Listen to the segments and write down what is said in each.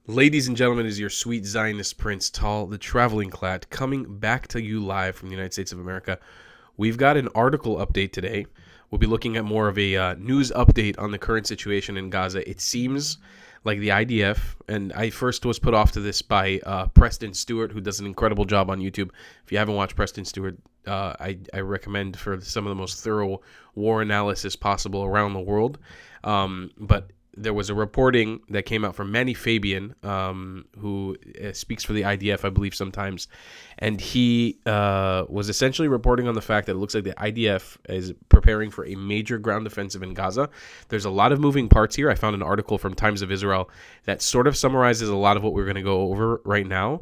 Ladies and gentlemen, it is your sweet Zionist Prince, Tall, the traveling clad, coming back to you live from the United States of America. We've got an article update today. We'll be looking at more of a news update on the current situation in Gaza. It seems like the IDF, and I first was put off to this by Preston Stewart, who does an incredible job on YouTube. If you haven't watched Preston Stewart, I recommend for some of the most thorough war analysis possible around the world. But there was a reporting that came out from Manny Fabian, who speaks for the IDF, I believe, sometimes. And he was essentially reporting on the fact that it looks like the IDF is preparing for a major ground offensive in Gaza. There's a lot of moving parts here. I found an article from Times of Israel that sort of summarizes a lot of what we're going to go over right now.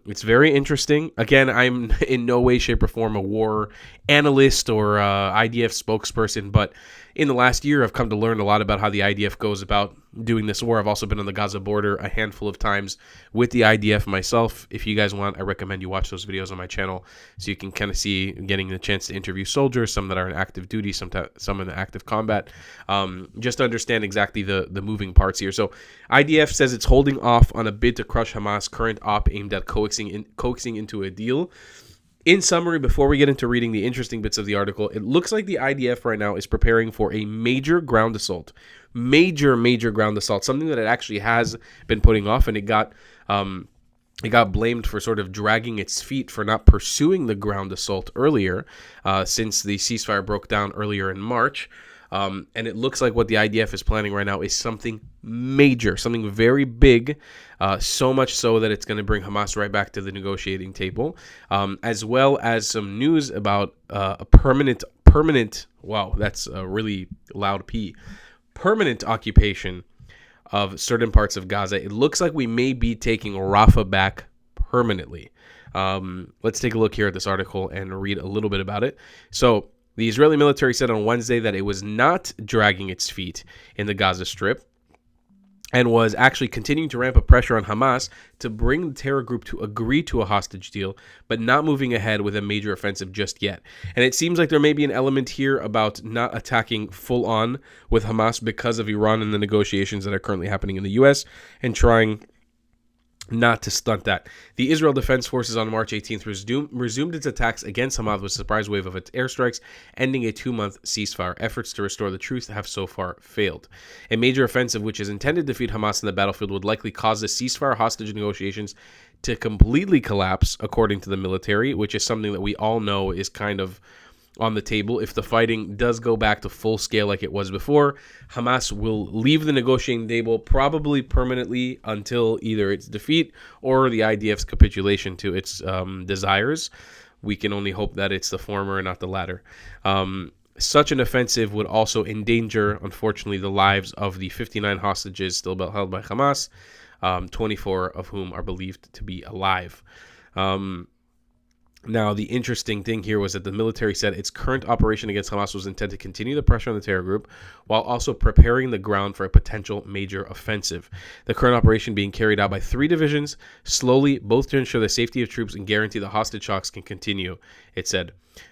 It's very interesting. Again, I'm in no way, shape, or form a war analyst or IDF spokesperson, but in the last year, I've come to learn a lot about how the IDF goes about doing this war. I've also been on the Gaza border a handful of times with the IDF myself. If you guys want, I recommend you watch those videos on my channel so you can kind of see getting the chance to interview soldiers, some that are in active duty, some in active combat, just to understand exactly the moving parts here. So IDF says it's holding off on a bid to crush Hamas' current op aimed at coaxing into a deal. In summary, before we get into reading the interesting bits of the article, it looks like the IDF right now is preparing for a major ground assault. Major ground assault, something that it actually has been putting off, and it got blamed for sort of dragging its feet for not pursuing the ground assault earlier, since the ceasefire broke down earlier in March. And it looks like what the IDF is planning right now is something major, something very big, so much so that it's going to bring Hamas right back to the negotiating table, as well as some news about a permanent, wow, that's a really loud P, permanent occupation of certain parts of Gaza. It looks like we may be taking Rafah back permanently. Let's take a look here at this article and read a little bit about it. So, the Israeli military said on Wednesday that it was not dragging its feet in the Gaza Strip and was actually continuing to ramp up pressure on Hamas to bring the terror group to agree to a hostage deal, but not moving ahead with a major offensive just yet. And it seems like there may be an element here about not attacking full on with Hamas because of Iran and the negotiations that are currently happening in the U.S. and trying not to stunt that. The Israel Defense Forces on March 18th resumed its attacks against Hamas with a surprise wave of its airstrikes, ending a 2-month ceasefire. Efforts to restore the truce have so far failed. A major offensive, which is intended to defeat Hamas in the battlefield, would likely cause the ceasefire hostage negotiations to completely collapse, according to the military, which is something that we all know is kind of on the table. If the fighting does go back to full scale like it was before, Hamas will leave the negotiating table probably permanently until either its defeat or the IDF's capitulation to its desires. We can only hope that it's the former and not the latter. Such an offensive would also endanger, unfortunately, the lives of the 59 hostages still held by Hamas, 24 of whom are believed to be alive. Now, the interesting thing here was that the military said its current operation against Hamas was intended to continue the pressure on the terror group while also preparing the ground for a potential major offensive. The current operation being carried out by 3 divisions, slowly, both to ensure the safety of troops and guarantee the hostage talks can continue, it said.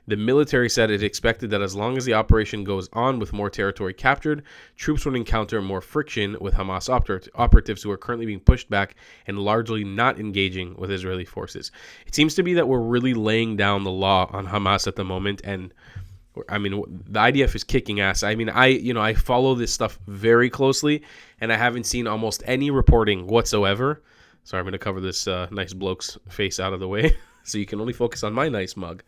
The military said it expected that as long as the operation goes on with more territory captured, troops would encounter more friction with Hamas operatives who are currently being pushed back and largely not engaging with Israeli forces. It seems to be that we're really laying down the law on Hamas at the moment, and I mean, the IDF is kicking ass. I mean, I follow this stuff very closely, and I haven't seen almost any reporting whatsoever. Sorry, I'm going to cover this nice bloke's face out of the way so you can only focus on my nice mug.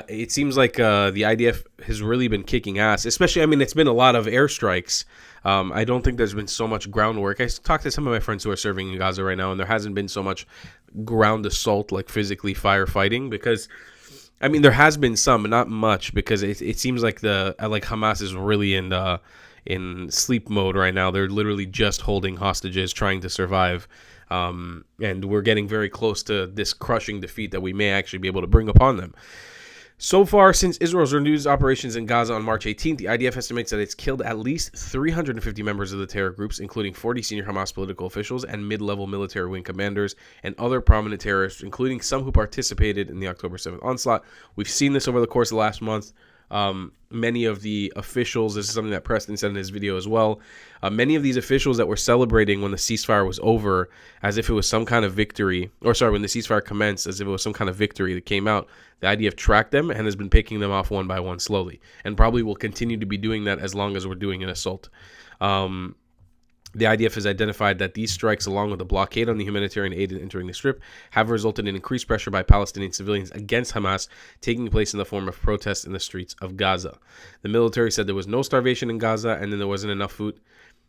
It seems like the IDF has really been kicking ass, especially, I mean, it's been a lot of airstrikes. I don't think there's been so much groundwork. I talked to some of my friends who are serving in Gaza right now, and there hasn't been so much ground assault, like physically firefighting, because, I mean, there has been some, but not much, because it seems like Hamas is really in sleep mode right now. They're literally just holding hostages, trying to survive. And we're getting very close to this crushing defeat that we may actually be able to bring upon them. So far, since Israel's renewed operations in Gaza on March 18th, the IDF estimates that it's killed at least 350 members of the terror groups, including 40 senior Hamas political officials and mid-level military wing commanders and other prominent terrorists, including some who participated in the October 7th onslaught. We've seen this over the course of the last month. Many of the officials, this is something that Preston said in his video as well, many of these officials that were celebrating when the ceasefire was over as if it was some kind of victory, or sorry, when the ceasefire commenced as if it was some kind of victory that came out, the IDF tracked them and has been picking them off one by one slowly, and probably will continue to be doing that as long as we're doing an assault. The IDF has identified that these strikes, along with the blockade on the humanitarian aid entering the Strip, have resulted in increased pressure by Palestinian civilians against Hamas, taking place in the form of protests in the streets of Gaza. The military said there was no starvation in Gaza and then there wasn't enough food.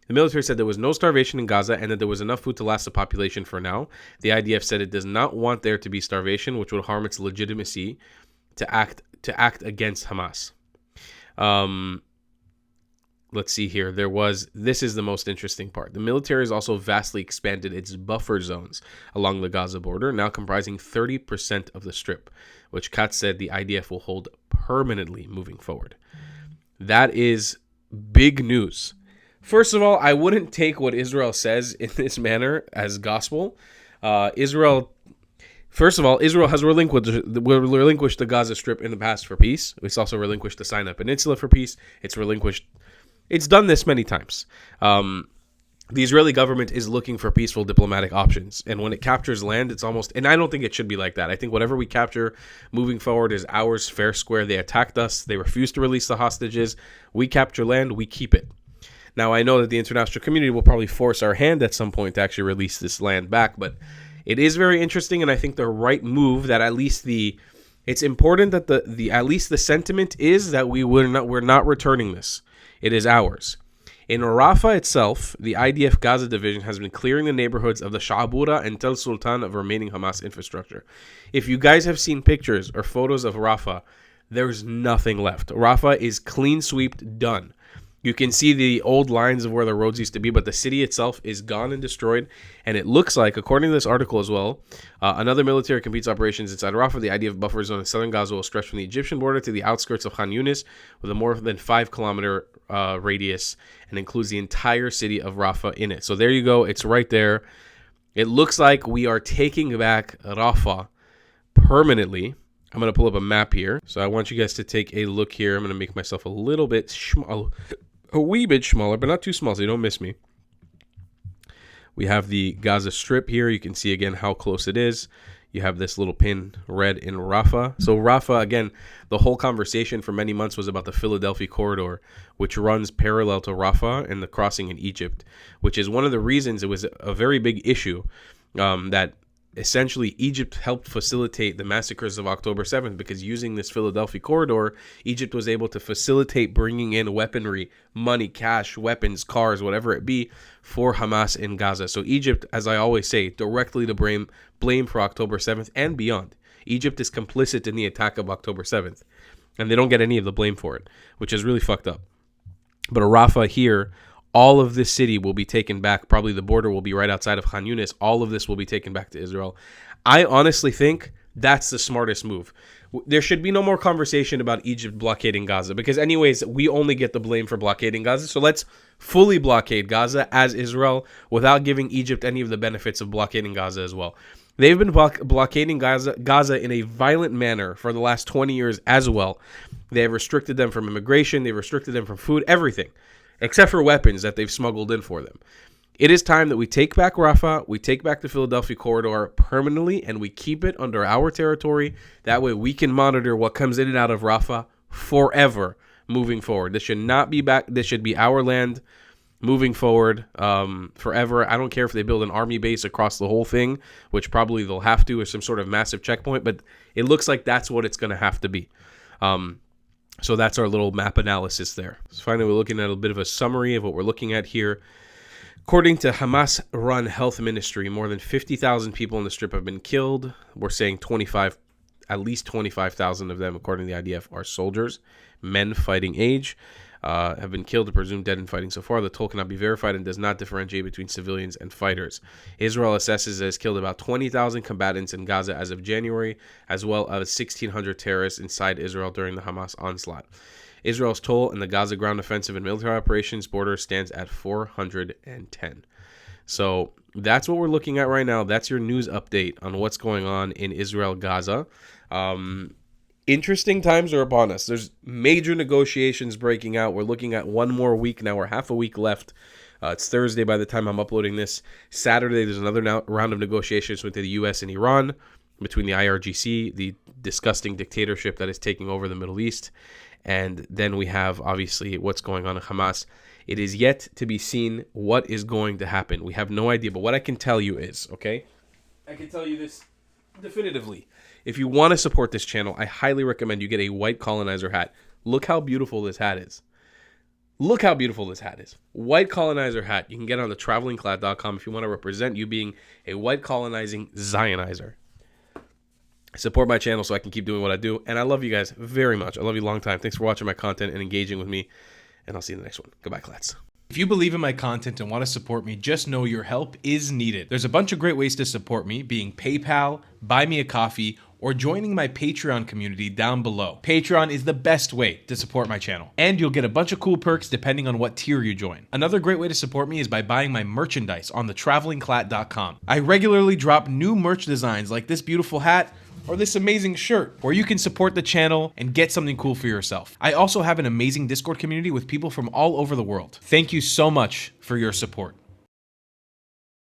The military said there was no starvation in Gaza and that there was enough food to last the population for now. The IDF said it does not want there to be starvation, which would harm its legitimacy to act against Hamas. Let's see here. This is the most interesting part. The military has also vastly expanded its buffer zones along the Gaza border, now comprising 30% of the Strip, which Katz said the IDF will hold permanently moving forward. That is big news. First of all, I wouldn't take what Israel says in this manner as gospel. Israel has relinquished the Gaza Strip in the past for peace. It's also relinquished the Sinai Peninsula for peace. It's done this many times. The Israeli government is looking for peaceful diplomatic options. And when it captures land, it's almost... And I don't think it should be like that. I think whatever we capture moving forward is ours, fair, square. They attacked us. They refused to release the hostages. We capture land. We keep it. Now, I know that the international community will probably force our hand at some point to actually release this land back. But it is very interesting, and I think the right move that at least it's important that at least the sentiment is that we're not returning this. It is ours. In Rafah itself, the IDF Gaza division has been clearing the neighborhoods of the Sha'abura and Tel Sultan of remaining Hamas infrastructure. If you guys have seen pictures or photos of Rafah, there's nothing left. Rafah is clean swept, done. You can see the old lines of where the roads used to be, but the city itself is gone and destroyed. And it looks like, according to this article as well, another military competes operations inside Rafah. The IDF buffer zone in southern Gaza will stretch from the Egyptian border to the outskirts of Khan Yunis with a more than 5-kilometer radius and includes the entire city of Rafah in it. So there you go. It's right there. It looks like we are taking back Rafah permanently. I'm going to pull up a map here. So I want you guys to take a look here. I'm going to make myself a little bit a wee bit smaller, but not too small so you don't miss me. We have the Gaza Strip here. You can see again how close it is. You have this little pin red in Rafah. So Rafah, again, the whole conversation for many months was about the Philadelphia corridor, which runs parallel to Rafah and the crossing in Egypt, which is one of the reasons it was a very big issue that essentially Egypt helped facilitate the massacres of October 7th, because using this Philadelphia corridor, Egypt was able to facilitate bringing in weaponry, money, cash, weapons, cars, whatever it be, for Hamas in Gaza. So Egypt, as I always say, directly to blame for October 7th and beyond. Egypt is complicit in the attack of October 7th, and they don't get any of the blame for it, which is really fucked up. But Rafah here, all of this city will be taken back. Probably the border will be right outside of Khan Yunis. All of this will be taken back to Israel. I honestly think that's the smartest move. There should be no more conversation about Egypt blockading Gaza, because anyways, we only get the blame for blockading Gaza. So let's fully blockade Gaza as Israel without giving Egypt any of the benefits of blockading Gaza as well. They've been blockading Gaza in a violent manner for the last 20 years as well. They have restricted them from immigration. They've restricted them from food, everything, except for weapons that they've smuggled in for them. It is time that we take back Rafah, we take back the Philadelphia corridor permanently, and we keep it under our territory. That way we can monitor what comes in and out of Rafah forever moving forward. This should not be back. This should be our land moving forward forever. I don't care if they build an army base across the whole thing, which probably they'll have to, or some sort of massive checkpoint, but it looks like that's what it's going to have to be. So that's our little map analysis there. So finally, we're looking at a bit of a summary of what we're looking at here. According to Hamas-run health ministry, more than 50,000 people in the Strip have been killed. We're saying at least 25,000 of them, according to the IDF, are soldiers, men fighting age, have been killed or presumed dead in fighting so far. The toll cannot be verified and does not differentiate between civilians and fighters. Israel assesses it has killed about 20,000 combatants in Gaza as of January, as well as 1,600 terrorists inside Israel during the Hamas onslaught. Israel's toll in the Gaza ground offensive and military operations border stands at 410. So that's what we're looking at right now. That's your news update on what's going on in Israel, Gaza. Interesting times are upon us. There's major negotiations breaking out. We're looking at one more week now. We're half a week left. It's Thursday by the time I'm uploading this. Saturday, there's another round of negotiations with the U.S. and Iran, between the IRGC, the disgusting dictatorship that is taking over the Middle East. And then we have, obviously, what's going on in Hamas. It is yet to be seen what is going to happen. We have no idea. But what I can tell you is, okay? I can tell you this definitively. If you want to support this channel, I highly recommend you get a white colonizer hat. Look how beautiful this hat is. Look how beautiful this hat is. White colonizer hat. You can get it on the travelingclad.com if you want to represent you being a white colonizing Zionizer. Support my channel so I can keep doing what I do. And I love you guys very much. I love you a long time. Thanks for watching my content and engaging with me. And I'll see you in the next one. Goodbye, Clads. If you believe in my content and want to support me, just know your help is needed. There's a bunch of great ways to support me, being PayPal, Buy Me a Coffee, or joining my Patreon community down below. Patreon is the best way to support my channel, and you'll get a bunch of cool perks depending on what tier you join. Another great way to support me is by buying my merchandise on thetravelingclat.com. I regularly drop new merch designs like this beautiful hat, or this amazing shirt, where you can support the channel and get something cool for yourself. I also have an amazing Discord community with people from all over the world. Thank you so much for your support.